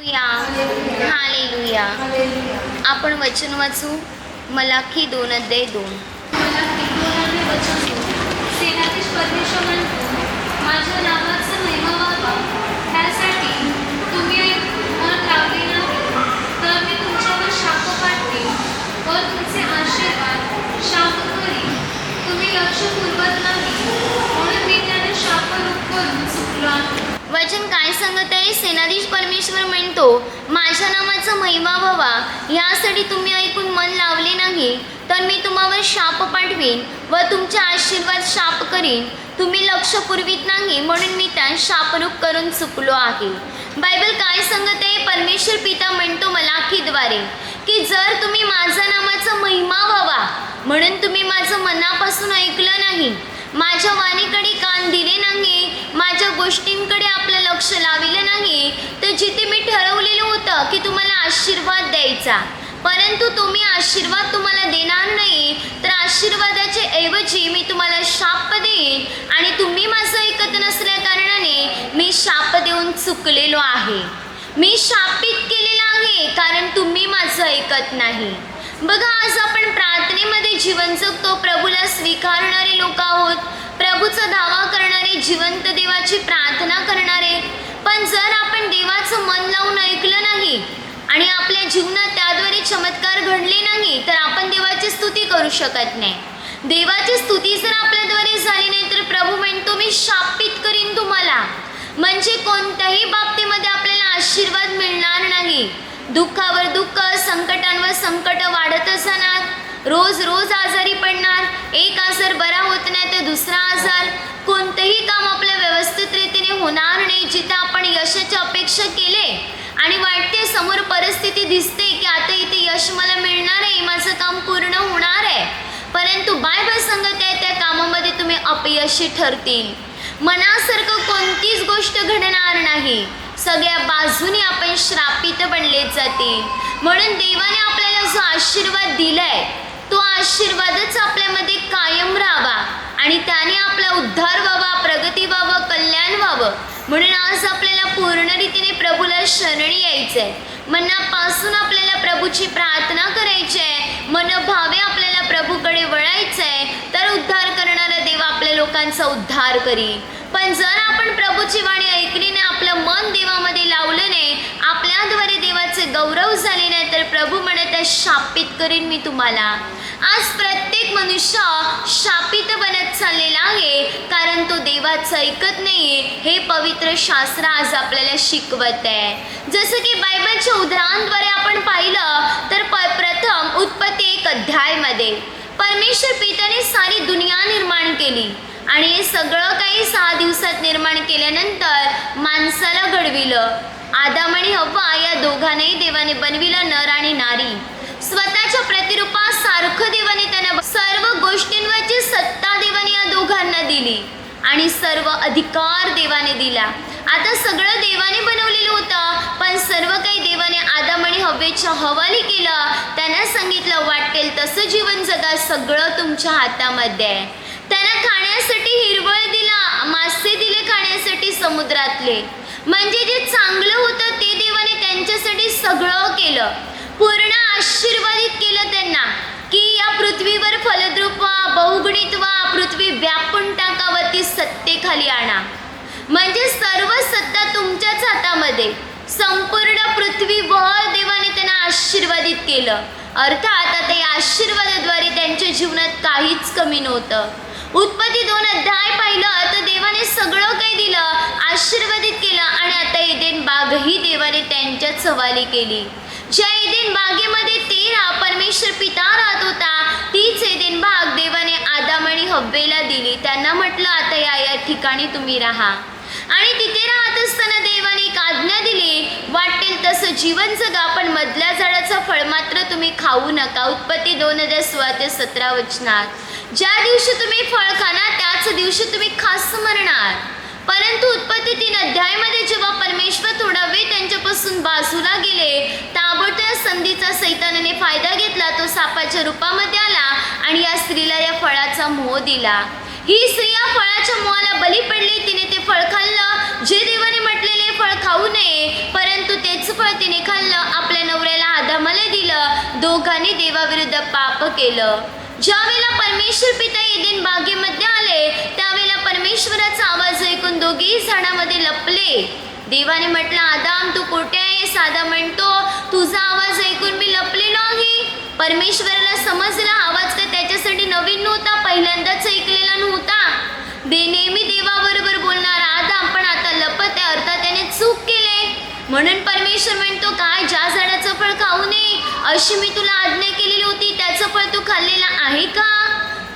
Hallelujah. आपण वचन वाचू. मलाकी 2:2. सेनाधीश परमेश्वर म्हणतो, माझ्या नावाचा महिमा व्हावा ह्यासाठी तुम्ही मन लावले नाही, तर मी तुमच्यावर शाप पाठवेन व तुमचे आशीर्वाद शाप करीन. तुम्ही लक्ष पुरवत नाही, म्हणून मी त्याने शापरूप करून चुकलो आहे. वचन काय सांगत आहे? सेनाधीश परमेश्वर म्हणतो, माझ्या नावाचा महिमा व्हावा यासाठी तुम्ही ऐकून मन लावले नाही, तर मी तुम्हावर शाप पाठवीन व तुमचे आशीर्वाद शाप करीन. तुम्ही लक्ष पुरवित नाही, म्हणून मी त्या शापरूप करून चुकलो आहे. बायबल काय सांगत आहे? परमेश्वर पिता म्हणतो मलाकीद्वारे की जर तुम्ही माझ्या नावाचा महिमा व्हावा म्हणून तुम्ही माझं मनापासून ऐकलं नाही, माझ्या वाणीकडे कान दिले नाही, माझ्या गोष्टींकडे आपलं लक्ष लावलं नाही, तर जिथे मी ठरवलेलं होतं की तुम्हाला आशीर्वाद द्यायचा, परंतु तुम्ही आशीर्वाद तुम्हाला देणार नाही, तर आशीर्वादाच्या ऐवजी मी तुम्हाला शाप देईन आणि तुम्ही माझं ऐकत नसल्या कारणाने मी शाप देऊन चुकलेलो आहे. मी शापित केलेलं आहे कारण तुम्ही माझं ऐकत नाही. बघा, आज आपण प्रार्थनेमध्ये जीवन जगतो, प्रभूला स्वीकारणारे लोक आहोत, प्रभूचा दावा करणारे, जिवंत देवाची प्रार्थना करणारे. पण जर आपण देवाचं मन लावून ऐकलं नाही आणि आपल्या जीवनात त्याद्वारे चमत्कार घडले नाही, तर आपण देवाची स्तुती करू शकत नाही. देवाची स्तुती जर आपल्याद्वारे झाली नाही, तर प्रभू म्हणतो मी शापित करीन तुम्हाला. म्हणजे कोणत्याही बाबतीमध्ये आपल्याला आशीर्वाद मिळणार नाही. दुःखावर दुःख, संकटांवर संकट वाढतच जाणार, रोज रोज आजारी पडणार, एक आजार बरा होत नाही तर दुसरा आजार, कोणतंही काम आपल्या व्यवस्थित रीतीने होणार नाही. जिथं आपण यशाची अपेक्षा केले आणि वाटते, समोर परिस्थिती दिसते की आता इथे यश मला मिळणार आहे, माझं काम पूर्ण होणार आहे, परंतु बायबल सांगत आहे त्या कामामध्ये तुम्ही अपयशी ठरतील. मनासारखं कोणतीच गोष्ट घडणार नाही, सगळ्या बाजूने आपण श्रापित बनले जातील. म्हणून देवाने आपल्याला जो आशीर्वाद दिलाय तो आशीर्वादच आपल्यामध्ये कायम राहावा आणि त्याने आपला उद्धार व्हावा, प्रगती व्हावं, कल्याण व्हावं. म्हणून आज आपल्याला पूर्ण रीतीने प्रभूला शरणी यायचंय, मनापासून आपल्याला प्रभूची प्रार्थना करायची आहे, मनभावे आपल्याला प्रभूकडे वळायचंय, तर उद्धार करणारा देव आपल्या लोकांचा उद्धार करील. पण जर आपण प्रभूची वाणी ऐकली नाही, आपलं मन देवामध्ये लावलं नाही, आपल्याद्वारे देवाचे गौरव झाले नाही, तर प्रभू म्हणत आहे शापित करीन मी तुम्हाला. आज प्रत्येक मनुष्य शापित बनत चाललेला आहे कारण तो देवाचं ऐकत नाही. हे पवित्र शास्त्र आज आपल्याला शिकवत आहे. जसं की बायबलच्या उदाहरणाद्वारे आपण पाहिलं तर प्रथम उत्पत्ती 1 अध्यायामध्ये परमेश्वर पित्याने सारी दुनिया निर्माण केली आणि हे सगळं काही 6 दिवसात निर्माण केल्यानंतर माणसाला घडविलं. आदाम आणि हव्वा या दोघांनाही देवाने बनविलं, नर आणि नारी. स्वतःच्या प्रतिरूपासारखं देवाने त्यांना सर्व गोष्टींवरची सत्ता देवाने या दोघांना दिली आणि सर्व अधिकार देवाने दिला. आता सगळं देवाने बनवलेलं होतं, पण सर्व काही देवाने आदाम आणि हव्वेच्या हवाली केलं. त्यांना सांगितलं वाटेल तसं जीवन जगा, सगळं तुमच्या हातामध्ये आहे. त्यांना खाण्यासाठी हिरवळ दिला, मासे दिले खाण्यासाठी समुद्रातले. म्हणजे जे चांगलं होतं ते देवाने त्यांच्यासाठी सगळं केलं, पूर्ण आशीर्वादित केलं त्यांना की या पृथ्वीवर फलद्रूप व्हा, बहुगुणित व्हा, पृथ्वी व्यापून टाकावती सत्तेखाली आणा. म्हणजे सर्व सत्ता तुमच्याच हातामध्ये, संपूर्ण पृथ्वीभर देवाने त्यांना आशीर्वादित केलं. अर्थात आता या आशीर्वादाद्वारे त्यांच्या जीवनात काहीच कमी नव्हतं. उत्पत्ती 2 अध्याय पाहिलं तर देवाने सगळं काही दिलं, आशीर्वादित केलं आणि आता एदेन बागही देवाने त्यांच्याच हवाली केली. ज्या एदेन बागेमध्ये परमेश्वर पिता राहत होता, तीच एदेन बाग देवाने आदाम आणि हव्वेला दिली. त्यांना म्हटलं आता या ठिकाणी तुम्ही राहा आणि तिथे राहत असताना देवाने एक आज्ञा दिली, वाटेल तसं जीवन जगा, पण मधल्या झाडाचं फळ मात्र तुम्ही खाऊ नका. उत्पत्ती 2:16-17 वचनात, ज्या दिवशी तुम्ही फळ खाणार त्याच दिवशी तुम्ही खास मरणार. परंतु उत्पत्ती 3 अध्यायामध्ये जेव्हा परमेश्वर थोडा वेळ त्यांच्यापासून बाजूला गेले, ताबडतोब संधीचा सैतानाने फायदा घेतला. तो सापाच्या रूपामध्ये आला आणि या स्त्रीला या फळाचा मोह दिला. ही स्त्री या फळाच्या मोहाला बली पडली. तिने ते फळ खाल्लं जे देवाने म्हटलेले फळ खाऊ नये, परंतु तेच फळ फळ तिने खाल्लं, आपल्या नवऱ्याला आदामाला दिलं, दोघांनी देवाविरुद्ध पाप केलं. ज्यावेळेला परमेश्वर पिता एदेन बागेमध्ये आले त्यावेळेला परमेश्वराचा आवाज ऐकून दोघेही झाडामध्ये लपले. देवाने म्हटलं, आदाम तू कुठे आहेस? आदाम म्हणतो, तुझा आवाज ऐकून मी लपलेलो आहे. परमेश्वराला समजला आवाज काय त्याच्यासाठी नवीन नव्हता, पहिल्यांदाच ऐकलेला नव्हता. नेहमी देवाबरोबर बोलणार आदाम पण आता लपत आहे, अर्थात त्याने चूक केले. म्हणून परमेश्वर म्हणतो, काय ज्या झाडाचं फळ खाऊ नये अशी मी तुला आज्ञा केलेली होती, त्याचं फळ तू खाल्लेला आहे का?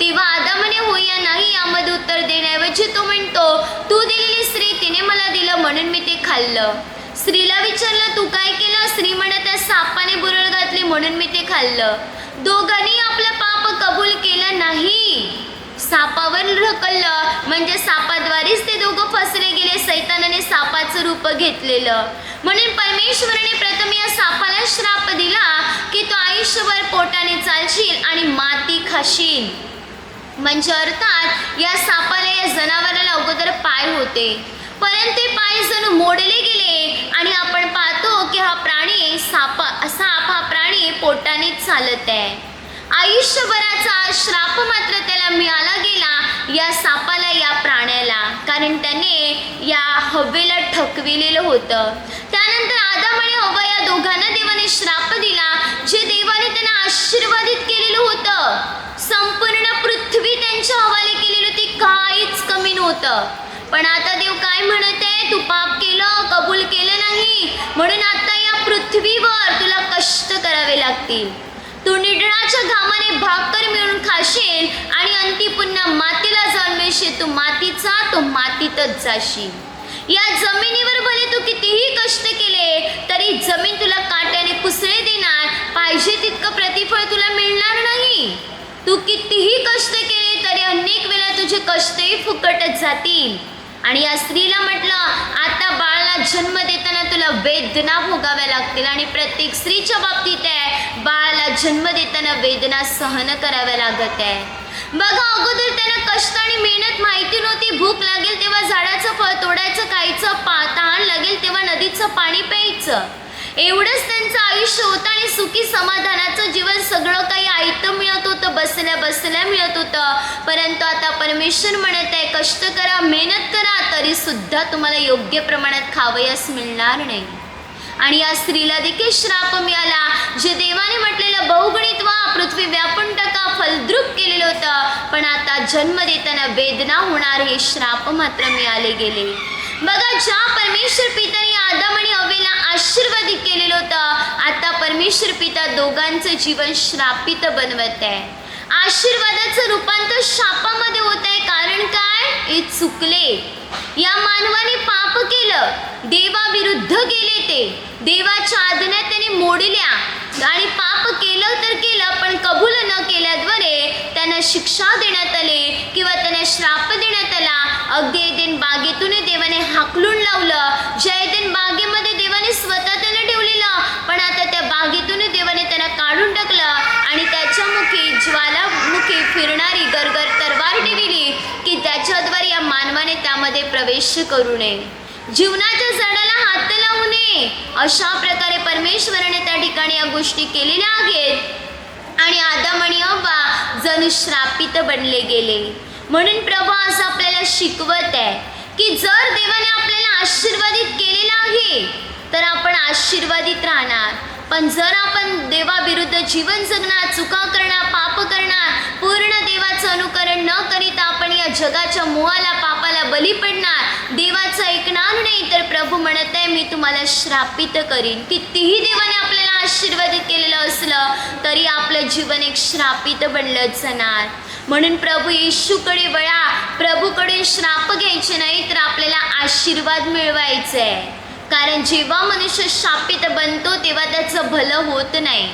तेव्हा आदामाने हो या नाही यामध्ये उत्तर देण्याऐवजी तो म्हणतो, तू दिलेली स्त्री तिने मला दिलं म्हणून मी ते खाल्लं. स्त्रीला विचारलं, तू काय केलं? स्त्री म्हणत आहे, सापाने बुरळ घातली म्हणून मी ते खाल्लं. दोघांनी आपलं पाप कबूल केलं नाही, सापावर ढकललं, म्हणजे सापाद्वारेच ते दोघं फसले गेले. सैतानाने सापाचं रूप घेतलेलं. म्हणून परमेश्वराने प्रथम या सापाला श्राप दिला की तो आयुष्यभर पोटाने चालशील आणि माती खाशील. म्हणजे अर्थात या सापाला, या जनावराला अगोदर पाय होते, परंतु ते पाय जणू मोडले गेले आणि आपण पाहतो की हा प्राणी साप हा प्राणी पोटाने चालत आहे. आयुष्यभराचा श्राप मात्र त्याला मिळाला गेला, या सापाला, या प्राण्याला, कारण त्याने या हवेला ठकविलेलं होतं. त्यानंतर आदाम आणि हव्वा या दोघांना देवाने श्राप दिला, जे देवाने त्यांना आशीर्वादित केलेलं होतं. संपूर्ण पृथ्वी त्यांच्या हवाले केलेली होती, काहीच कमी नव्हतं. पण आता देव काय म्हणत आहे, तू पाप केलं, कबूल केलं नाही, म्हणून आता या पृथ्वीवर तुला कष्ट करावे लागतील. तू निडळाच्या घामाने भाकर मिळून खाशील आणि अंती पुन्हा मातीला जाऊन मिळशील. तू मातीचा, तो मातीतच जाशील. या जमिनीवर भले तू कितीही कष्ट केले तरी जमीन तुला काट्याने कुसळे देणार, पाहिजे तितकं प्रतिफळ तुला मिळणार नाही. तू कितीही कष्ट केले तरी अनेक वेळा तुझे कष्टही फुकटच जातील. आणि या स्त्रीला म्हटलं, आता बाळाला जन्म देताना तुला वेदना भोगाव्या लागतील. आणि प्रत्येक स्त्रीच्या बाबतीत आहे, बाळाला जन्म देताना वेदना सहन कराव्या लागत आहे. बघा, अगोदर त्यांना कष्ट आणि मेहनत माहिती नव्हती. भूक लागेल तेव्हा झाडाचं फळ तोडायचं, खायचं, तहान लागेल तेव्हा नदीचं पाणी प्यायचं, एवढंच त्यांचं आयुष्य होतं. आणि सुखी समाधानाचं जीवन, सगळं काही आयतं मिळत होतं, बसल्या बसल्या मिळत होतं. परंतु आता परमेश्वर म्हणत आहे, कष्ट करा, मेहनत करा, तरी सुद्धा तुम्हाला योग्य प्रमाणात खावयास मिळणार नाही. आणि या स्त्रीला देखील श्राप मिळाला, जे देवाने म्हटलेलं बहुगुणित व्हा, पृथ्वी व्यापून टाका, फलद्रूप केलेलं होतं. पण आता जन्म देताना वेदना होणार, हे श्राप मात्र मिळाले गेले. बघा, ज्या परमेश्वर पिताने आदाम आणि हव्वेला आशीर्वादित केलेलं होतं, आता परमेश्वर पिता दोघांचं जीवन श्रापित बनवत आहे. आशीर्वादाचं रूपांतर शापामध्ये होत आहे. कारण काय? हे चुकले. या मानवाने पाप केलं, देवाविरुद्ध गेले, ते देवाच्या आज्ञा त्याने मोडल्या आणि पाप केलं तर केलं, पण कबूल न केल्याद्वारे त्यांना शिक्षा देण्यात आली किंवा त्यांना श्राप देण्यात आला. अगदी एदेन बागेतून देवाने हाकलून लावलं. ज्या एदेन बागेमध्ये देवाने स्वतः त्यांना ठेवलेलं, पण आता त्या बागेतून देवाने त्यांना काढून टाकलं आणि त्याच्या मुखी ज्वालामुखी फिरणारी गरगर तरवार ठेवली की त्याच्याद्वारे या मानवाने त्यामध्ये प्रवेश करू नये, जीवनाच्या झाडाला हात लावू नये. अशा प्रकारे परमेश्वराने त्या ठिकाणी या गोष्टी केलेल्या आहेत आणि आदाम आणि हव्वा जणू श्रापित बनले गेले. म्हणून प्रभू आज आपल्याला शिकवत आहे की जर देवाने आपल्याला आशीर्वादित केलेलं आहे तर आपण आशीर्वादित राहणार. पण जर आपण देवाविरुद्ध जीवन जगणार, चुका करणार, पाप करणार, पूर्ण देवाचं अनुकरण न करीत आपण या जगाच्या मोहाला, पापाला बली पडणार, देवाचं ऐकणार नाही, तर प्रभू म्हणत आहे, मी तुम्हाला श्रापित करीन. कितीही देवाने आपल्याला आशीर्वादित केलेलं असलं तरी आपलं जीवन एक श्रापित बनलं जाणार. म्हणून प्रभू येशूकडे वळा, प्रभूकडे श्राप घ्यायचे नाही तर आपल्याला आशीर्वाद मिळवायचा आहे. कारण जेव्हा मनुष्य शापित बनतो तेव्हा त्याचं भलं होत नाही,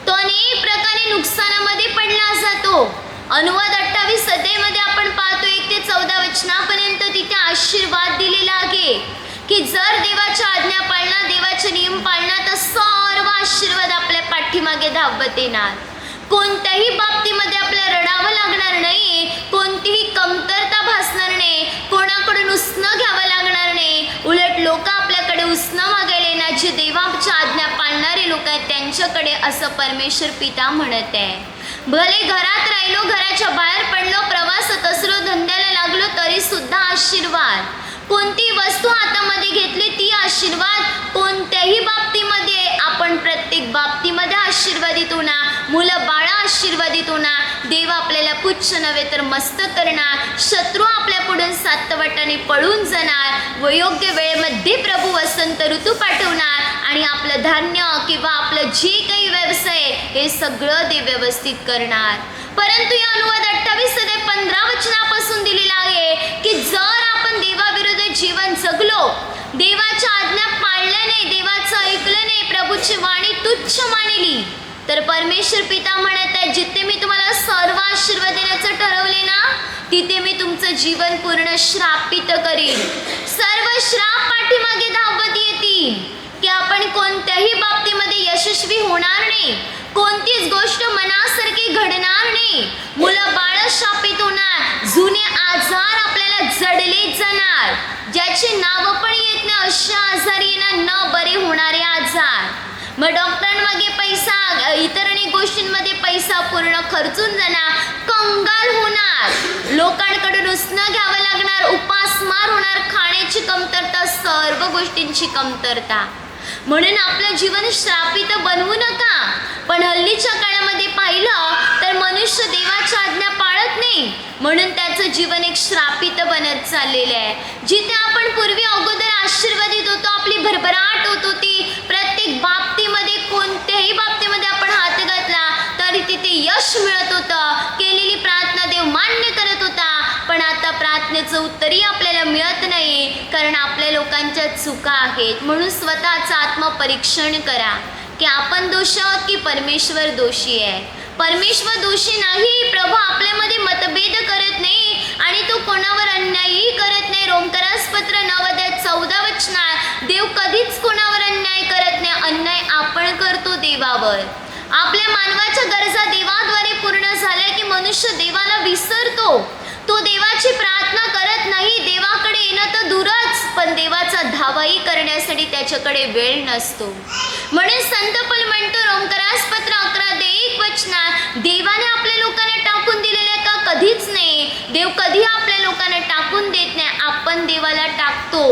तो अनेक प्रकारे नुकसानामध्ये पडला जातो. अनुवाद 28 अध्यायामध्ये आपण पाहतो 1 ते 14 वचनापर्यंत तिथे आशीर्वाद दिलेला आहे की जर देवाच्या आज्ञा पाळणार, देवाचे नियम पाळणार तर सर्व आशीर्वाद आपल्या पाठीमागे धावत येणार. कोणत्याही बाबतीमध्ये आपल्याला रडावं लागणार नाही, कोणतीही कमतरता भासणार नाही, कोणाकडून उसणं घ्यावं लागणार नाही. उलट लोक आपल्याकडे उसणं मागायला येणार, जे देवाच्या लोक आहेत त्यांच्याकडे, असं परमेश्वर पिता म्हणत आहे. भले घरात राहिलो, घराच्या बाहेर पडलो, प्रवासात असलो, धंद्याला लागलो, तरी सुद्धा आशीर्वाद. कोणती वस्तू हातामध्ये घेतली ती आशीर्वाद. कोणत्याही बाबतीमध्ये आपण प्रत्येक बाबतीमध्ये आशीर्वादित होणार. मुलं बाळा आशीर्वादित होणार. देव आपल्याला पुच्छ नव्हे तर मस्त करणार. शत्रू आपल्या पुढून सातवटाने पळून जाणार व योग्य वेळेमध्ये प्रभू वसंत ऋतू पाठवणार आणि आपलं धान्य किंवा आपलं जे काही व्यवसाय हे सगळं देव व्यवस्थित करणार. परंतु या अनुवाद 28 ते 15 वचनापासून दिलेला आहे की जर आपण देवाविरुद्ध जीवन जगलो, देवाच्या आज्ञा पाळल्या नाही, देवाचं ऐकलं नाही, प्रभूची वाणी तुच्छ मानली, तर परमेश्वर पिता म्हणत आहे जिथे मी तुम्हाला सर्व आशीर्वाद देण्याचं ठरवले ना, तिथे मी तुमचं जीवन पूर्ण श्रापित करीन. सर्व श्राप पाठीमागे धावत येतील की आपण कोणत्याही बाबतीमध्ये यशस्वी होणार नाही, कोणतीच गोष्ट मनासारखी घडणार नाही, मुलं बाळ शापित होणार, जुने आजार आपल्याला जडले जाणार, ज्याची नावं पण येत नाही अशा आजारी येणार, न बरे होणारे आजार. मग डॉक्टरांमागे पैसा, इतर अनेक गोष्टींमध्ये पैसा पूर्ण खर्चून जाणार, कंगाल होणार, लोकांकडून उसणं घ्यावं लागणार, उपासमार होणार, खाण्याची कमतरता, सर्व गोष्टींची कमतरता. म्हणून आपलं जीवन श्रापित बनवू नका. पण हल्लीच्या काळामध्ये पाहिलं तर मनुष्य देवाच्या आज्ञा पाळत नाही, म्हणून त्याचं जीवन एक श्रापित बनत चाललेलं आहे. जिथे आपण पूर्वी अगोदर आशीर्वादित होतो, आपली भरभराट होत होती, प्रत्येक बाबतीमध्ये कोणत्याही बाबतीमध्ये आपण हात घातला तरी तिथे यश मिळत होतं, केलेली प्रार्थना देव मान्य करत होता. पण आता प्रार्थनेचं उत्तरही आपल्याला मिळत नाही, कारण आपल्या लोकांच्या चुका आहेत. म्हणून स्वतःचं आत्मपरीक्षण करा की आपण दोषी आहोत की परमेश्वर दोषी आहे. परमेश्वर दोषी नाही, प्रभू आपल्यामध्ये मतभेद करत नाही आणि तो कोणावर अन्यायही करत नाही. रोमकरास पत्र 9:14 वचनात देव कधीच कोणावर अन्याय करत नाही. अन्याय आपण करतो देवावर. आपल्या मानवाच्या गरजा देवाद्वारे पूर्ण झाल्या की मनुष्य देवाला विसरतो, तो देवाची प्रार्थना करत नाही. देवाकडे येणं तर दूरच, पण देवाचा धावाही करण्यासाठी त्याच्याकडे वेळ नसतो. म्हणून संत पौल म्हणतो रोमकरास पत्र 11:1 वचनात, देवाने आपल्या लोकांना टाकून दिलेल्या का? कधीच नाही. देव कधी आपल्या लोकांना टाकून देत नाही, आपण देवाला टाकतो.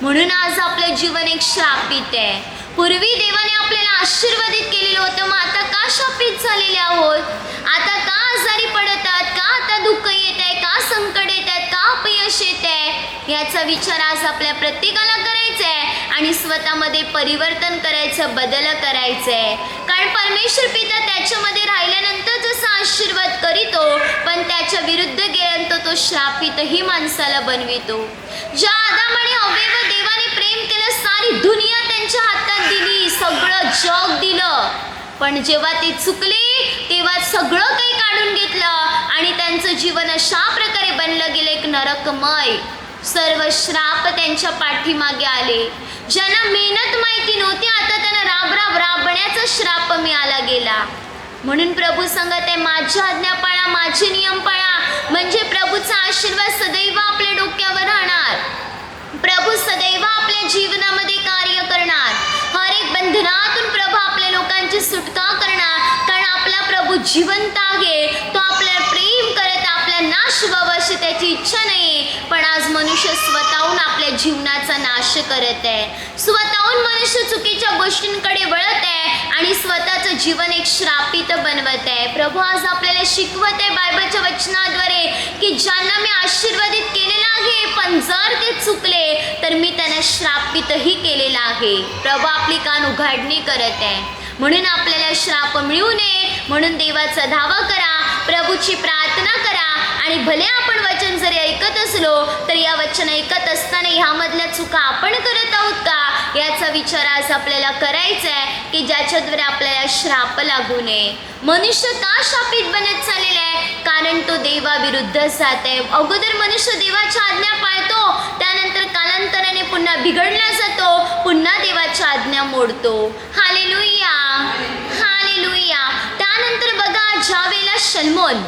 म्हणून आज आपलं जीवन एक श्रापित आहे. पूर्वी देवाने आपल्याला आशीर्वादित केलेलं होतं, मग आता का शापित झालेले आहोत? आता का आजारी पडतात? का आता दुःख येत आहे? का संकट येत आहेत? का अपयश येत आहे? याचा विचार आज आपल्या प्रत्येकाला करायचा आहे आणि स्वतःमध्ये परिवर्तन करायचं, बदल करायचं आहे. कारण परमेश्वर पिता त्याच्यामध्ये राहिल्यानंतर जसा आशीर्वाद करीतो, पण त्याच्या विरुद्ध गेल्यानंतर तो श्रापितही माणसाला बनवितो. ज्या आदामाने हव्वेवर देवाने प्रेम केलं, सारी दुनिया त्यांच्या हातात दिली, सगळं जग दिलं, पण जेव्हा ते चुकले तेव्हा सगळं काही काढून घेतलं आणि त्यांचं जीवन अशा प्रकारे बनलं गेलं एक नरकमय. सर्व श्राप त्यांच्या पाठीमागे आले. ज्यांना मेहनत माहिती नव्हती, आता त्यांना राबण्याचा श्राप मिळाला गेला. म्हणून प्रभू सांगत आहे माझ्या आज्ञा पाळा, माझे नियम पाळा, म्हणजे प्रभूचा आशीर्वाद सदैव आपल्या डोक्यावर राहणार. प्रभू सदैव आपल्या जीवनामध्ये कार्य करणार. हर एक बंधनातून प्रभू आपल्या लोकांची सुटका करणार. कारण आपला प्रभू जिवंत आहे, तो आपल्याला प्रेम करत, आपला नाश व्हावा अशी त्याची इच्छा नाही. पण आज मनुष्य स्वतःहून आपल्या जीवनाचा नाश करत आहे, स्वतःहून मनुष्य चुकीच्या गोष्टींकडे वळत आहे आणि स्वतःचं जीवन एक श्रापित बनवत आहे. प्रभू आज आपल्याला शिकवत आहे बायबलच्या वचनाद्वारे की ज्यांना मी आशीर्वादित केलेलं आहे, पण जर ते चुकले तर मी त्यांना श्रापितही केलेला आहे. प्रभू आपली कान उघडणी करत आहे. म्हणून आपल्याला श्राप मिळू नये म्हणून देवाचा धावा करा, प्रभूची प्रार्थना करा आणि भले आपण वचन जरी ऐकत असलो तर या वचन ऐकत असताना ह्यामधल्या चुका आपण करत आहोत का याचा विचार आज आपल्याला करायचा आहे की ज्याच्याद्वारे आपल्याला श्राप लागू नये. मनुष्य का शापित बनत चाललेला आहे? कारण तो देवाविरुद्ध जात आहे. अगोदर मनुष्य देवाच्या आज्ञा पाळतो, त्यानंतर कालांतराने पुन्हा बिघडला जातो, पुन्हा देवाच्या आज्ञा मोडतो. Hallelujah, hallelujah. त्यानंतर बघा, ज्यावेळेला शल्मोन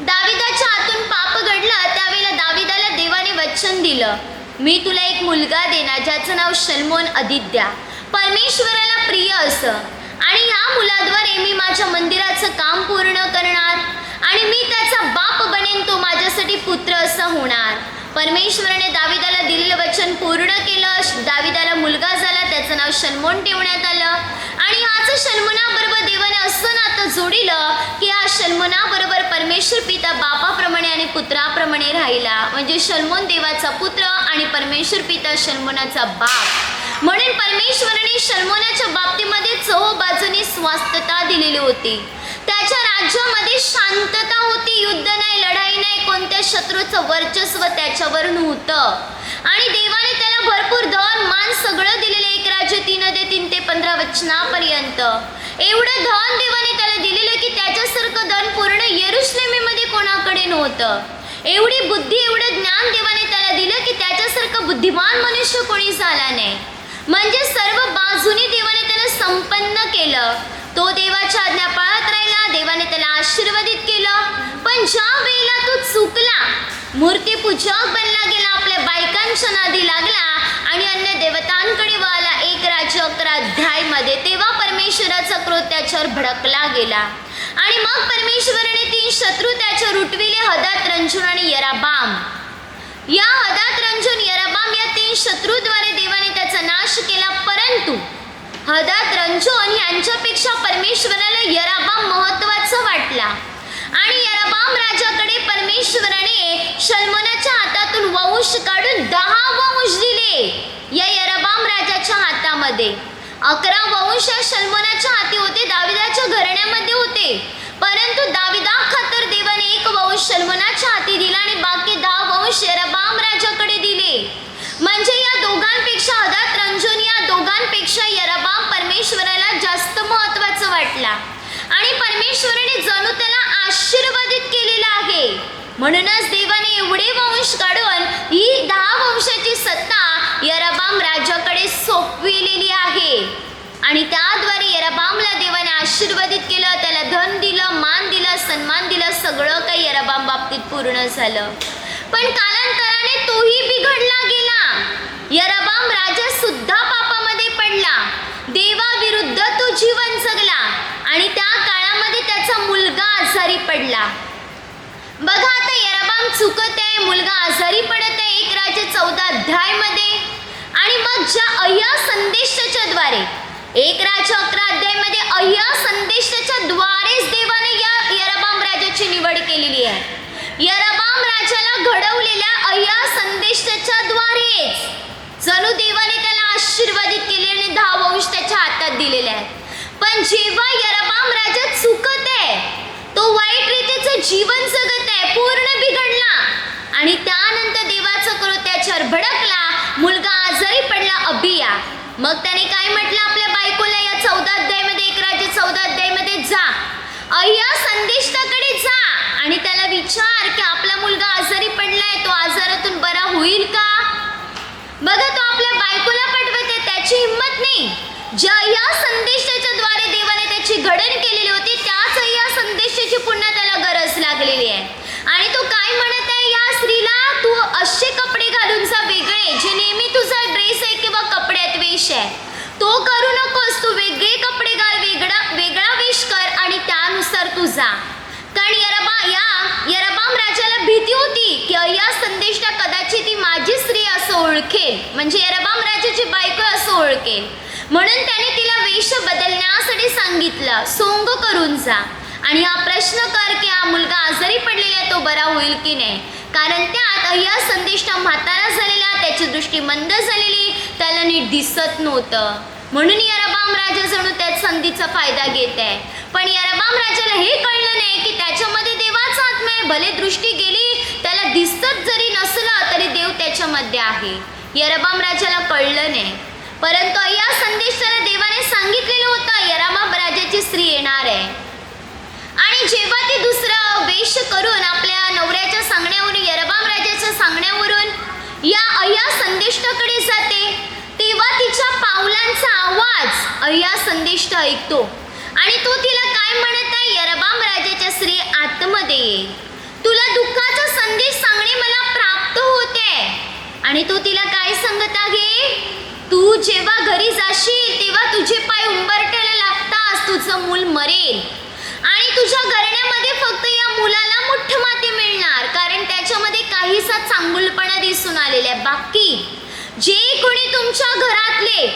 दाविदाच्या हातून पाप घडलं त्यावेळेला दाविदाला देवाने वचन दिलं, मी तुला एक मुलगा देणार ज्याचं नाव शल्मोन अधिद्या. परमेश्वराला प्रिय असं, आणि ह्या मुलाद्वारे मी माझ्या मंदिराचं काम पूर्ण करणार आणि मी त्याचा बाप बनेन, तो माझ्यासाठी पुत्र असा होणार. परमेश्वराने दाविदाला दिलेलं वचन पूर्ण केलं. दाविदाला मुलगा झाला, त्याचं नाव शल्मोन ठेवण्यात आलं. आणि ह्याच शल्मोनाबरोबर देवाने असं नातं जोडिलं की हा शल्मोनाबरोबर परमेश्वर पिता बापाप्रमाणे आणि पुत्राप्रमाणे राहिला. म्हणजे शल्मोन देवाचा पुत्र आणि परमेश्वर पिता शल्मोनाचा बाप. म्हणून परमेश्वराने शल्मोनाच्या बाबतीमध्ये चहूबाजूने स्वास्थता दिलेली होती. त्याच्या राज्यामध्ये शांतता होती, युद्ध नाही, लढाई नाही, कोणत्या शत्रूचं वर्चस्व त्याच्यावर नव्हतं. आणि देवाने त्याला भरपूर धन मान सगळं दिलेलं. 1 राज्य 3:3-15 वचनापर्यंत एवढं धन देवाने त्याला दिलेलं की त्याच्यासारखं धन पूर्ण येरुशलेमेमध्ये कोणाकडे नव्हतं. एवढी बुद्धी, एवढं ज्ञान देवाने त्याला दिलं की त्याच्यासारखं बुद्धिमान मनुष्य कोणी झाला नाही. म्हणजे सर्व बाजूने देवाने त्याला संपन्न केलं. तो देवाच्या आज्ञा पाळत राहिला, देवाने त्याला आशीर्वादित केलं. पण ज्या वेळेला तो चुकला, मूर्तीपूजक बनला गेला, आपल्या बायकांच्या नादी लागला आणि अन्य देवतांकडे वळला 1 राज्य 11 अध्यायमध्ये, तेव्हा परमेश्वराचा क्रोध त्याच्यावर भडकला गेला. आणि मग परमेश्वराने 3 शत्रू त्याच्यावर उठविले, हदात, रंजून आणि यराबाम. या हदात, रंजून, यराबाम या 3 शत्रूद्वारे देवाने त्याचा नाश केला. परंतु हदात, रंजून यांच्यापेक्षा परमेश्वराला यराबाम महत्त्वाचा वाटला. आणि यराबाम राजाकडे परमेश्वराने शल्मोनाच्या हातातून वंश काढून 10 वंश दिले. या यराबाम राजाच्या हातामध्ये 11 वंश शल्मोनाच्या हाती होते, दाविदाच्या घराण्यामध्ये होते. परंतु दाविदा खातर देवाने 1 वंश शल्मोनाच्या हाती दिला आणि बाकी 10 वंश यराबाम राजाकडे दिले. म्हणजे या दोघांपेक्षा, हदात, रंजून या दोघांपेक्षा यराबाम परमेश्वराला जास्त महत्त्वाचं वाटला. आणि परमेश्वराने जणू त्याला आशीर्वादित केलेला आहे. म्हणूनच देवाने एवढे वंश काढून ही 10 वंशाची सत्ता यराबाम राजाकडे सोपविलेली आहे. आणि त्याद्वारे यराबामला देवाने आशीर्वादित केलं, त्याला धन दिलं, मान दिला, सन्मान दिला, सगळं काही यराबाम बाबतीत पूर्ण झालं. पण कालांतराने तोही बिघडला गेला. यराबाम राजा सुद्धा पापामध्ये पडला, देवाविरुद्ध तो जीवन जगला आणि त्या काळामध्ये त्याचा मुलगा आजारी पडला. बघा आता यराबाम चुकत आहे, मुलगा आजारी पडत आहे 1 राज्य 14 अध्यायमध्ये. आणि मग ज्या अय्या संदेशाच्या द्वारे 1 राज्य 11 अध्यायमध्ये अय्या संदेशाच्या द्वारेच देवाने या यराबाम राजाची निवड केलेली आहे. यराबाम राजाला घडवलेल्या अय्या संदेशाच्या द्वारेच जणू देवाने त्याला आशीर्वादित केले आणि 10 वंश त्याच्या हातात दिलेले आहेत. पण जेव्हा यराबाम राजा चुकत आहे, तो वाईट रीतीचं जीवन जगत आहे, पूर्ण बिघडला आणि त्यानंतर देवाचा क्रोध त्याच्यावर भडकला, मुलगा आजारी पडला अबिया. मग त्याने काय म्हटलं आपल्या बायकोला या 14 अध्यायमध्ये, 1 राज्य 14 अध्यायमध्ये, जा अय्या संदेष्टाकडे जा आणि त्याला विचार की आपला मुलगा आजारी पडलाय, तो आजारातून बरा होईल का. बघा, तो आपल्या बायकोला पाठवते, त्याची हिंमत नाही. ज्या या संदेशाच्या द्वारे देवाने त्याची घडण केलेली होती, त्याच या संदेशाची पुन्हा त्याला गरज लागलेली आहे. आणि तो काय म्हणत आहे या स्त्रीला, तू असे कपडे घालून जा वेगळे, जे नेहमी तुझा ड्रेस आहे किंवा कपड्यात वेश आहे, तो करू नकोस. तू वेगळे कपडे घाल, वेगळा वेश कर आणि त्यानुसार तू जा. कारण यराबाम राजाला भीती होती की या संदेशा कदाचित ती माझी स्त्री असं ओळखेल, म्हणजे यराबाम राजाची बायको असं ओळखेल. म्हणून त्याने तिला वेश बदलण्यासाठी सांगितलं, सोंग करून जा आणि हा प्रश्न कर की हा मुलगा आजारी पडलेला आहे, तो बरा होईल की नाही. कारण त्यात या संदेशा म्हातारा झालेला, त्याची दृष्टी मंद झालेली, त्याला नीट दिसत नव्हतं. म्हणून यराबाम राजा जणू त्या संधीचा फायदा घेत आहे. पण यराबाम राजाला हे कळलं नाही की त्याच्यामध्ये देवाचा आत्मा आहे. भले दृष्टी गेली, त्याला दिसत जरी नसलं तरी देव त्याच्यामध्ये आहे. यराबाम राजाला कळलं नाही. परंतु या संदेशाला देवाने सांगितलेलं होतं यराबाम राजाची स्त्री येणार आहे. आणि जेव्हा ती दुसरा वेश करून आपल्या नवऱ्याच्या सांगण्यावरून, यराबाम राजाच्या सांगण्यावरून या अय्या संदेष्टाकडे जाते, तेव्हा तिच्या पावलांचा आवाज अय्या संदेष्ट ऐकतो आणि तो तिला काय म्हणत आहे, यराबाम राजाच्या स्त्री आतमध्ये ये, तुला दुःखाचा संदेश सांगणे मला प्राप्त होते. आणि तो तिला काय सांगत आहे, तू जेव्हा घरी जाशील तेव्हा तुझे पाय उंबरठ्याला लागताच तुझं मूल मरेल आणि तुझ्या घराण्यामध्ये फक्त या मुलाला मुठ्ठ माती मिळणार, कारण त्याच्यामध्ये काहीसा चांगुलपणा दिसून आलेला आहे. बाकी जे कोणी तुमच्या घरातले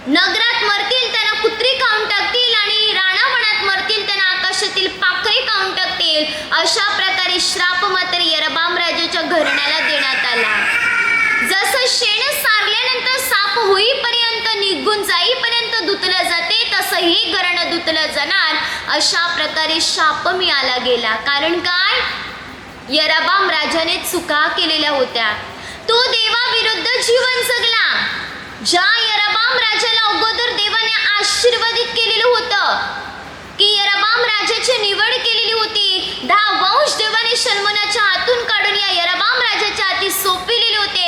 नगरात मरतील त्यांना कुत्री खाऊन टाकतील आणि रानावनात मरतील त्यांना आकाशातील पाखरे खाऊन टाकतील. अशा प्रकारे श्राप मात्र यरबाम राजाच्या घराण्याला देण्यात आला. जसं शेण सारल्यानंतर साप होईपर्यंत निघून जाईपर्यंत धुतलं जाते तसं हे घराणं धुतलं जाणार. अशा प्रकारे शाप मिळाला गेला. कारण काय? यरबाम राजाने चुका केलेल्या होत्या. तो देवाविरुद्ध जीवन जगला. ज्या यरबाम राजाला अगोदर देवाने आशीर्वादित केलेलं होतं की यरबाम राजाची निवड केलेली होती, 10 वंश देवाने शल्मोनाच्या हातून काढून या यरबाम राजाच्या हाती सोपविलेले होते.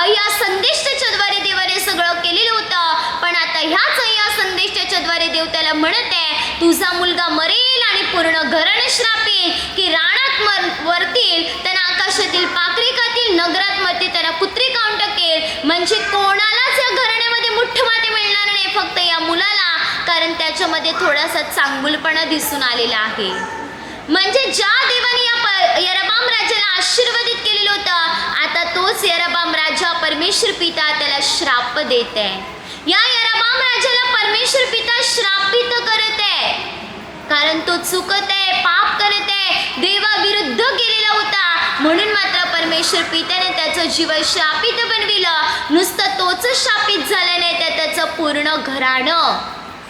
या संदेशाच्या द्वारे देवाने सगळं केलेलं होतं. पण आता ह्याच या संदेशाच्या द्वारे देव त्याला म्हणत आहे तुझा मुलगा मरेल आणि पूर्ण घराणे श्रापेल की रानात वरतील त्यांना आकाशातील पाखरे खातील, नगरात मरतील त्यांना कुत्री खाऊन टाकेल. म्हणजे कोणालाच या घराण्यामध्ये मुठ्ठ माती मिळणार नाही, फक्त या मुलाला, कारण त्याच्यामध्ये थोडासा चांगुलपणा दिसून आलेला आहे. म्हणजे ज्या देवाने या यरबाम राजाला आशीर्वादित केलेलं होतं आता तोच यरबाम राजा परमेश्वर पिता त्याला श्राप देत आहे. या यरबाम राजाला परमेश्वर पिता श्रापित करत आहे कारण तो चुकत आहे, पाप करत आहे, देवाविरुद्ध गेलेला होता. म्हणून मात्र परमेश्वर पित्याने त्याचं जीवन श्रापित बनविलं. नुसतं तोच श्रापित झालं नाही तर त्याचं पूर्ण घराणं.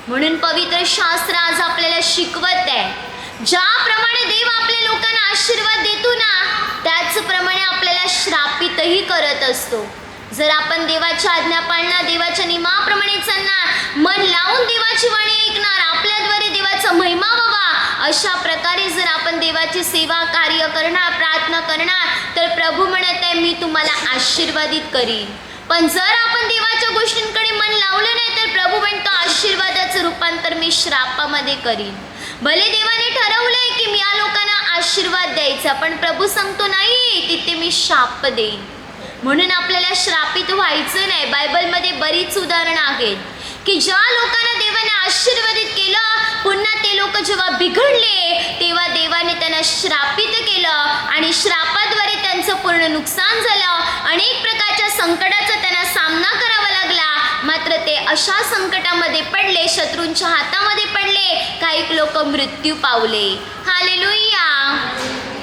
म्हणून पवित्र शास्त्र आज आपल्याला शिकवत आहे ज्याप्रमाणे देव आपल्या लोकांना आशीर्वाद देतो ना त्याचप्रमाणे आपल्याला श्रापितही करत असतो. जर आपण देवाच्या आज्ञा पाळणार, देवाच्या नियमाप्रमाणे चालणार, मन लावून देवाची वाणी ऐकणार, आपल्याद्वारे देवाचा महिमा व्हावा, अशा प्रकारे जर आपण देवाची सेवा कार्य करणार, प्रार्थना करणार तर प्रभू म्हणत आहे मी तुम्हाला आशीर्वादित करीन. पण जर आपण देवाच्या गोष्टींकडे मन लावलं नाही तर प्रभू म्हणतो आशीर्वादाचं रूपांतर मी श्रापामध्ये करीन. भले देवाने ठरवलंय की मी या लोकांना आशीर्वाद द्यायचा, पण प्रभू सांगतो नाही तिथे मी शाप देईन. म्हणून आपल्याला श्रापित व्हायचं नाही. बायबलमध्ये बरीच उदाहरणं आहेत की ज्या लोकांना देवाने आशीर्वादित केलं पुन्हा ते लोक जेव्हा बिघडले तेव्हा देवाने त्यांना श्रापित केलं आणि श्रापाद्वारे त्यांचं पूर्ण नुकसान झालं. अनेक प्रकारच्या संकटाचा त्यांना सामना करावा लागला. मात्र ते अशा संकटामध्ये पडले, शत्रूंच्या हातामध्ये पडले, काही लोक मृत्यू पावले. Hallelujah,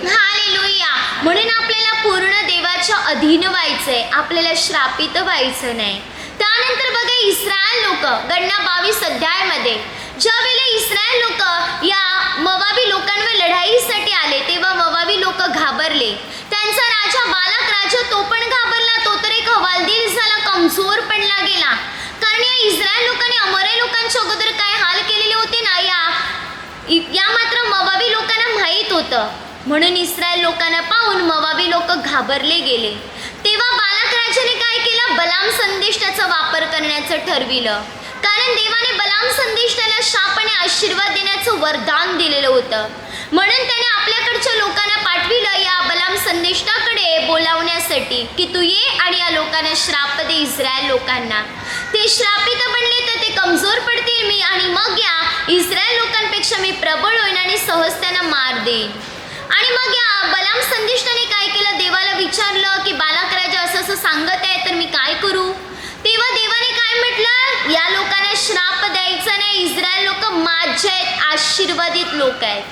hallelujah. म्हणून आपल्याला पूर्ण देवाच्या अधीन व्हायचंय, आपल्याला श्रापित व्हायचं नाही. त्यानंतर बघा इस्रायल लोक गणना 22 अध्यायामध्ये ज्यावेळेला इस्रायल लोक या मोवाबी लोकांवर लढाईसाठी आले तेव्हा मोवाबी लोक घाबरले. त्यांचा राजा बालाक राजा तो पण घाबरला. तो तर एक हवालदिल झाला, कमजोर पडला गेला. कारण या इस्रायल लोकांनी अमोरी लोकांच्या अगोदर काय हाल केलेले होते ना या मात्र मोवाबी लोकांना माहीत होतं. म्हणून इस्रायल लोकांना पाहून मोवाबी लोक घाबरले गेले. तेव्हा बालाक राजाने काय केलं? बलाम संदेष्टाचा वापर करण्याचं ठरविलं. कारण देवाने बलाम संदेष्टाला शाप आणि आशीर्वाद देण्याचं वरदान दिलेलं होतं. म्हणून त्याने आपल्याकडच्या लोकांना पाठविलं या बलाम संदेष्टाकडे बोलावण्यासाठी की तू ये आणि या लोकांना श्राप दे. इस्रायल लोकांना ते श्रापित बनले तर ते कमजोर पडतील मी आणि मग या इस्रायल लोकांपेक्षा मी प्रबळ होईन आणि सहज त्यांना मार देईन. आणि मग या बलाम संदेष्टाने काय केलं? देवाला विचारलं की बालाक राजा असं असं सांगत आहे तर मी काय करू? तेव्हा देवाने काय म्हटलं? या लोकांना श्राप द्यायचा नाही, इस्रायल लोक माझे आहेत, आशीर्वादित लोक आहेत.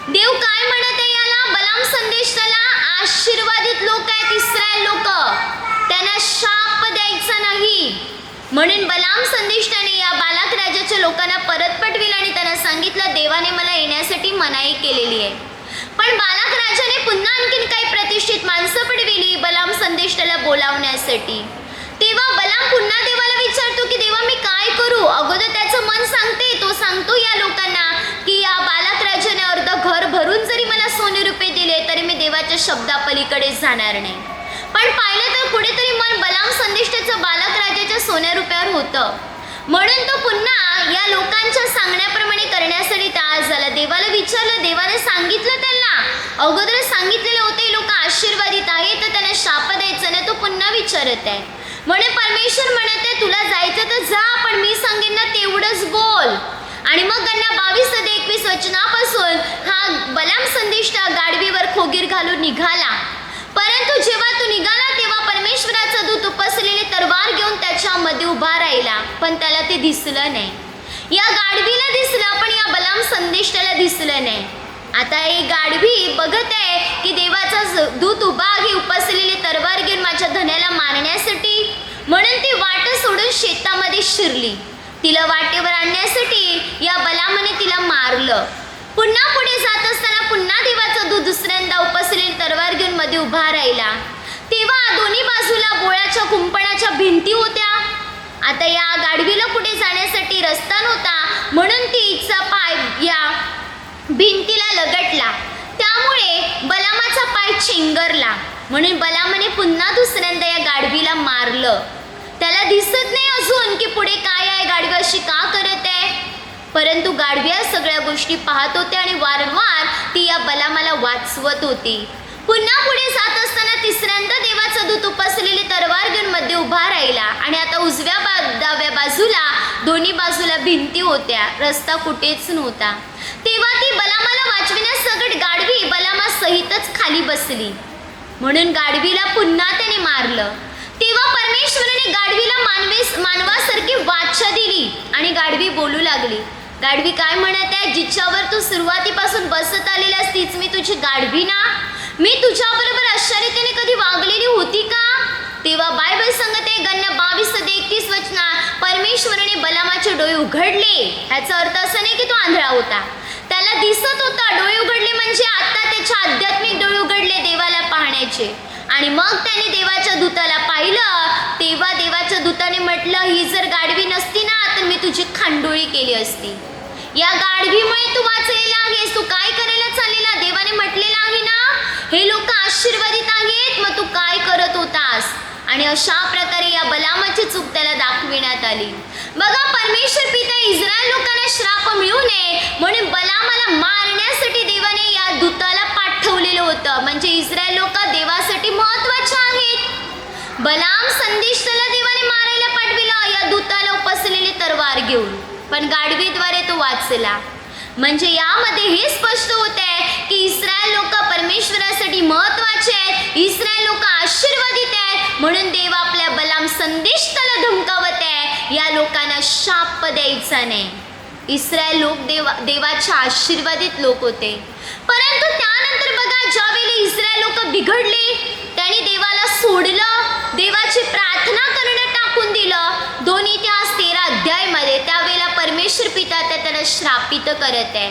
देव काय म्हणत आहे याला? बलाम संदेशाला आशीर्वादित लोक आहेत इस्रायल लोक, त्यांना शाप द्यायचा नाही. म्हणून बलाम संदेशाने या बालाक राजाच्या लोकांना परत पाठविलं आणि त्यांना सांगितलं देवाने मला येण्यासाठी मनाई केलेली आहे. पण बालाक राजाने पुन्हा आणखीन काही प्रतिष्ठित माणसं पाठविली बलाम संदेशाला बोलावण्यासाठी. तेव्हा बलाम पुन्हा देवाला विचारतो की देवा मी काय करू? अगोदर त्याचं मन सांगते, तो सांगतो या लोकांना की या बालाक राजाने अर्ध घर भरून जरी मला सोने रुपये दिले तरी मी देवाच्या शब्दापलीकडे जाणार नाही. पण पाहिलं तर कुठेतरी मन बलाम संदेशाचं बालाक राजाच्या सोन्या रुपयावर होतं. म्हणून तो पुन्हा या लोकांच्या सांगण्याप्रमाणे करण्यासाठी तयार झाला. देवाला विचारलं, देवाने सांगितलं त्यांना, अगोदर सांगितलेले होते लोक आशीर्वादित आहे तर त्यांना शाप द्यायचं नाही. तो पुन्हा विचारत आहे. म्हणून परमेश्वर म्हणत आहे तुला जायचं तर जा, पण मी सांगेन ना तेवढंच बोल. आणि मग गणना 22-21 वचनापासून हा बलाम संदिष्ट गाढवीवर खोगीर घालून निघाला. परंतु जेव्हा तो निघाला तेव्हा परमेश्वराचा दूत उपसलेली तलवार घेऊन त्याच्यामध्ये उभा राहिला, पण त्याला ते दिसलं नाही. या गाढवीला दिसलं, पण या बलाम संदिष्टाला दिसलं नाही. आता ही गाढवी बघत आहे की देवाचा दूत उभा आहे उपसलेली तलवार घेऊन माझ्या धन्याला मारण्यासाठी, म्हणून ती वाट सोडून शेतामध्ये शिरली. तिला वाटेवर आणण्यासाठी या बलामाने तिला मारलं. पुन्हा पुढे जात असताना पुन्हा देवाचा दूत दुसऱ्यांदा उपसलेली तलवार घेऊन मध्ये उभा राहिला. तेव्हा दोन्ही बाजूला बोळाच्या कुंपणाच्या भिंती होत्या. आता या गाढवीला पुढे जाण्यासाठी रस्ता नव्हता, म्हणून तिचा पाय या भिंतीला लगटला. त्यामुळे बलामाचा पाय चेंगरला. म्हणून बलामाने पुन्हा दुसऱ्यांदा या गाढवीला मारलं. त्याला दिसत नाही अजून की पुढे काय आहे, गाढवी अशी का करत आहे, परंतु गाढवी या सगळ्या गोष्टी पाहत होते आणि वारंवार ती या बलामाला वाचवत होती. पुन्हा पुढे जात असताना तिसऱ्यांदा देवाचा दूत उपसलेली तलवार घेऊन मध्ये उभा राहिला. आणि आता उजव्या डाव्या बाजूला दोन्ही बाजूला भिंती होत्या, रस्ता कुठेच नव्हता. तेव्हा ती बलामाला वाचविण्यास सगळी गाढवी बलामासहितच खाली बसली. म्हणून गाढवीला पुन्हा त्याने मारलं. तेव्हा परमेश्वराने गाढवीला मानवासारखी वाचा दिली आणि गाढवी बोलू लागली. गाढवी काय म्हणत आहे, जिच्यावर तू सुरुवातीपासून बसत आलेलास तीच मी तुझी गाढवी ना. मी तुझ्याबरोबर अशा रीतीने कधी वागलेली होती का? तेव्हा बायबल सांगते गणना 22-31 वचनात परमेश्वराने बलामाचे डोळे उघडले. ह्याचा अर्थ असा नाही की तो आंधळा होता, त्याला दिसत होता. डोळे उघडले म्हणजे आता त्याच्या आध्यात्मिक डोळे उघडले देवाला पाहण्याचे. आणि मग त्याने देवाच्या दूताला पाहिलं. तेव्हा देवाच्या दूताने म्हटलं, ही जर गाढवी नसती ना तर मी तुझी खांडोळी केली असती. या गाढवीमुळे तू वाचलेला आहेस. तू काय करायला चाललेला? देवाने म्हटलेलं आहे ना हे लोक आशीर्वादित आहेत, मग तू काय करत होतास? आणि अशा प्रकारे या बलामाची चूक त्याला दाखविण्यात आली. बघा, परमेश्वर पिता इस्रायल लोकांना श्राप मिळू नये म्हणून बलामाला मारण्यासाठी देवाने या दूताला पाठवलेलं होतं. म्हणजे इस्रायल लोक देवासाठी महत्वाचे आहेत. बलाम संदेशाला देवाने मारायला पाठविलं या दूताला उपसलेली तलवार घेऊन, पण गाढवीद्वारे तो वाचला. म्हणजे यामध्ये हे स्पष्ट होते की इस्रायल लोक परमेश्वरासाठी महत्वाचे आहेत, इस्रायल लोक आशीर्वादित आहेत. म्हणून देव आपल्या बलाम संदेशाला धमकावत आहे, या लोकांना शाप द्यायचा नाही. इस्रायल लोक देवाचे आशीर्वादित लोक होते. परंतु त्यानंतर बघा, ज्यावेळी इस्रायल लोक बिघडले, त्यांनी देवाला सोडलं, देवाची प्रार्थना करणं टाकून दिलं. 2 इतिहास 13 अध्यायामध्ये त्यावेळेला परमेश्वर पिता त्यांना श्रापित करत आहे.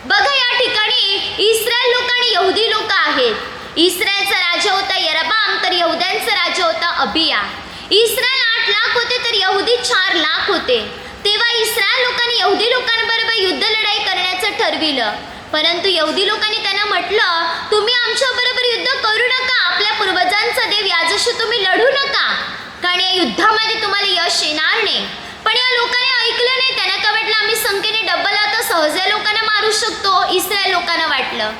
बघा, या ठिकाणी इस्रायल लोक आणि यहुदी लोक आहेत. इस्रायलचा राजा होता यरबाम, तर यहुद्यांचा राजा होता अबिया. इस्रायल 8 लाख होते तर यहुदी 4 लाख होते. तेव्हा इस्रायल लोकांनी यहुदी लोकांबरोबर युद्ध लढाई करण्याचं ठरविलं. परंतु यहुदी लोकांनी त्यांना म्हटलं, तुम्ही आमच्याबरोबर युद्ध करू नका, आपल्या पूर्वजांचा देव याच्याशी तुम्ही लढू नका, कारण या युद्धामध्ये तुम्हाला यश येणार नाही. पण या लोकांनी ऐकलं नाही. त्यांना काय वाटलं, आम्ही संख्येने डबल आता सहज या लोकांना मारू शकतो. इस्रायल लोकांना वाटलं,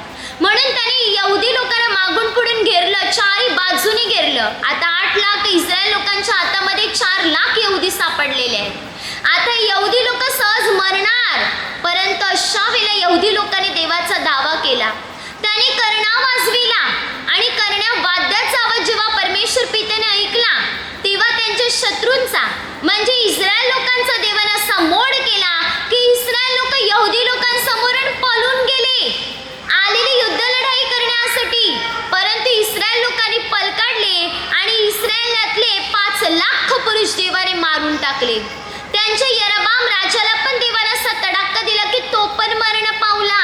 म्हणून त्यांनी यहुदी लोकांना मागून पुढून घेरलं, 4ही बाजूनी घेरलं. आता 8 लाख इस्रायल लोकांच्या हातामध्ये 4 लाख यहुदी सापडलेले आहेत. आता यहुदी लोक सहज मरणार. परंतु अशा वेळेला यहुदी लोकांनी देवाचा दावा केला. त्यांनी कर्णा वाजविला आणि कर्ण्या वाद्याचा आवाज जेव्हा परमेश्वर पित्याने ऐकला, तेव्हा त्यांच्या शत्रूंचा म्हणजे इस्रायल लोकांचा देवाने असा मोड केला की इस्रायल लोक यहुदी लोकांसमोरून पळून गेले, आलेली युद्ध लढाई करण्यासाठी. परंतु इस्रायल लोकांनी पळ काढले आणि इस्रायलातले 5 लाख पुरुष देवाने मारून टाकले. त्यांच्या यरबाम राजाला पण देवाने असा तडाखा दिला की तो पण मरण पावला.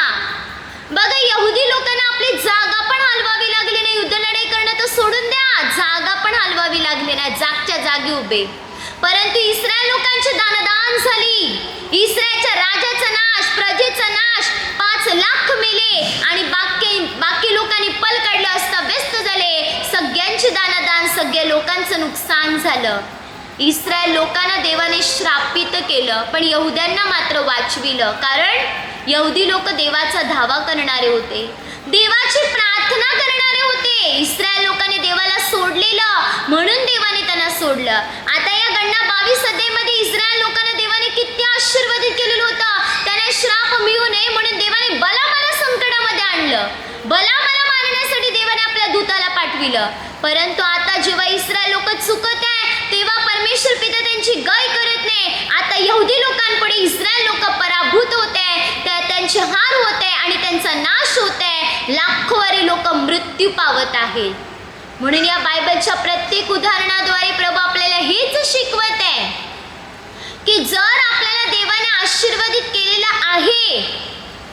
बघा, यहुदी लोकांना आपली जागा पण हलवावी लागली नाही. युद्ध लढाई करणं तर सोडून द्या, जागा पण हलवावी लागली नाही, जागच्या जागी उभे. परंतु इस्रायल लोकांची दानदान झाली. इस्रायलच्या राजाचा नाश, प्रजेचा नाश, 5 लाख मेले आणि बाकी लोकांनी पळ काढले, अस्ताव्यस्त झाले. सगळ्यांची दानदान, सगळ्या लोकांचं नुकसान झालं. इस्रायल लोकांना देवाने श्रापित केलं, पण यहुद्यांना मात्र वाचविलं, कारण यहुदी लोक देवाचा धावा करणारे होते. देवाची प्रार्थना प्रार्थना करणारे होते. इस्रायल लोकांनी देवाला सोडलेलं म्हणून देवाने त्यांना सोडलं. आता या गणना 22 अध्यायामध्ये इस्रायल लोकांना देवाने किती आशीर्वादित केलेलं होतं. त्यांना श्राप मिळू नये म्हणून देवाने बलामाला संकटामध्ये आणलं. बलामाला मारण्यासाठी देवाने आपल्या दूताला पाठविलं. परंतु आता जेव्हा इस्रायल लोक चुकत आहे तेव्हा परमेश्वर पिता त्यांची गाय करत नाही. आता यहुदी लोकांपुढे इस्रायल लोक पराभूत होते, त्यांचे हार होते आणि त्यांचा नाश होते. लाखोवारी लोक मृत्यू पावत आहेत. म्हणून या बायबलच्या प्रत्येक उदाहरणाद्वारे प्रभू आपल्याला हेच शिकवत आहे की जर आपल्याला देवाने आशीर्वादित केलेला आहे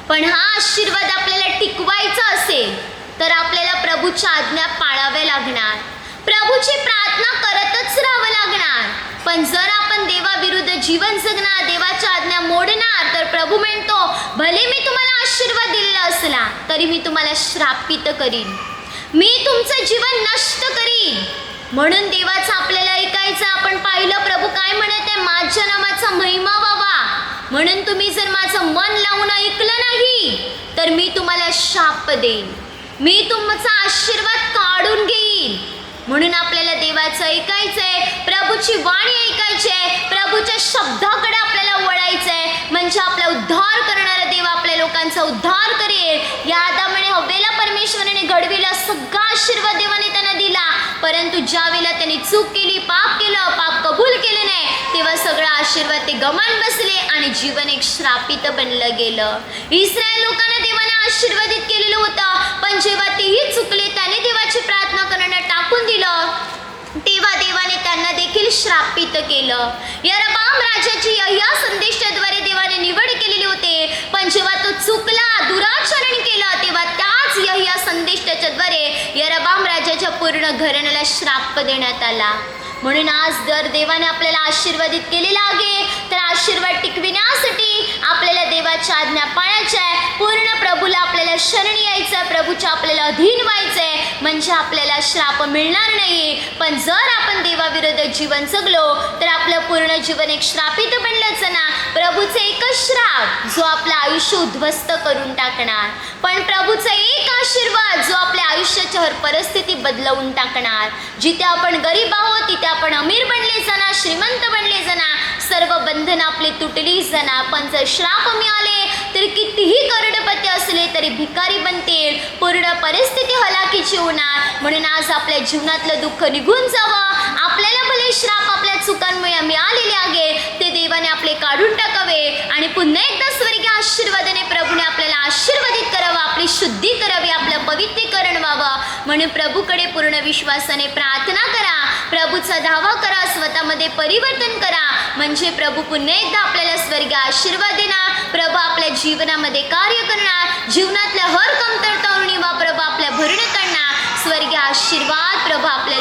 पण हा आशीर्वाद आपल्याला टिकवायचा असेल तर आपल्याला प्रभूच्या आज्ञा पाळाव्या लागणार. प्रभूची प्रार्थना करतच राहावं लागणार. पण जर आपण देवाविरुद्ध जीवन जगणार, देवाच्या आज्ञा मोडणार, तर प्रभू म्हणतो भले मी तुम्हाला आशीर्वाद दिलेला असला तरी मी तुम्हाला श्रापित करीन, मी तुमचं जीवन नष्ट करीन. म्हणून देवाचं आपल्याला ऐकायचं. आपण पाहिलं प्रभू काय म्हणत आहे, माझ्या नावाचा महिमा व्हावा म्हणून तुम्ही जर माझं मन लावून ऐकलं नाही तर मी तुम्हाला शाप देईन, मी तुमचा आशीर्वाद काढून घेईन. म्हणून आपल्याला देवाचं ऐकायचंय, प्रभूची वाणी ऐकायची आहे, प्रभूच्या शब्दाकडे आपल्याला वळायचंय. म्हणजे आपला उद्धार करणारा देव आपल्या लोकांचा उद्धार करेल. या आदामाने हव्वेला परमेश्वराने घडविला, सगळा आशीर्वाद देवाने त्यांना दिला. परंतु ज्या वेळेला त्यांनी चूक केली, पाप केलं, पाप कबूल केले नाही, तेव्हा सगळा आशीर्वाद ते गमावून बसले आणि जीवन एक श्रापित बनलं गेलं. इस्रायल लोकांना देवाने आशीर्वादित केलेलं होतं, पण जेव्हा तेही चुकले, त्याने देवाची प्रार्थना करणं टाकून दिलं, तेव्हा देवाने त्यांना देखील श्रापित केलं. यरबाम राजाची या संदेशाद्वारे देवाने निवड केलेली होते, पण जेव्हा तो चुकला, दुराचरण केलं, तेव्हा त्याच या संदेशाच्याद्वारे यरबाम राजाच्या पूर्ण घराण्याला श्राप देण्यात आला. म्हणून आज जर देवाने आपल्याला आशीर्वादित केलेला आहे तर आशीर्वाद टिकविण्यासाठी आपल्याला देवाच्या आज्ञा पाळायच्या आहे. पूर्ण प्रभूला आपल्याला शरण यायचं, प्रभूच्या आपल्याला अधीन व्हायचंय, म्हणजे आपल्याला श्राप मिळणार नाही. पण जर आपण देवाविरुद्ध जीवन जगलो तर आपलं पूर्ण जीवन एक श्रापित बनलंच ना. प्रभूचे एकच श्राप जो आपलं आयुष्य उद्ध्वस्त करून टाकणार, पण प्रभूचा एक आशीर्वाद जो आपल्या आयुष्याची हर परिस्थिती बदलवून टाकणार. जिथे आपण गरीब आहोत तिथे आपण अमीर बनले जाणार, श्रीमंत बनले जाणार, सर्व बंधन आपले तुटली जाणार. पण जर श्राप मिळाले तर कितीही करोडपती असले तरी भिकारी बनतील, पूर्ण परिस्थिती हलाखीची होणार. म्हणून आज आपल्या जीवनातलं दुःख निघून जावं, आपल्याला भले श्राप आपल्या चुकांमुळे मिळालेले आहे ते देवाने आपले काढून टाकावे आणि पुन्हा एकदा स्वर्गीय आशीर्वादाने प्रभूने आपल्याला आशीर्वादित करावं, आपली शुद्धी करावी, आपलं पवित्रीकरण व्हावं. म्हणून प्रभूकडे पूर्ण विश्वासाने प्रार्थना करा, प्रभूचा धावा करा, स्वतःमध्ये परिवर्तन करा, म्हणजे प्रभू पुन्हा एकदा आपल्याला स्वर्गीय आशीर्वाद देणार. प्रभू आपल्या जीवनामध्ये कार्य करणार, जीवनातल्या हर कमतरता निवा प्रभू आपल्या भरून करणार. स्वर्गीय आशीर्वाद प्रभू आपल्या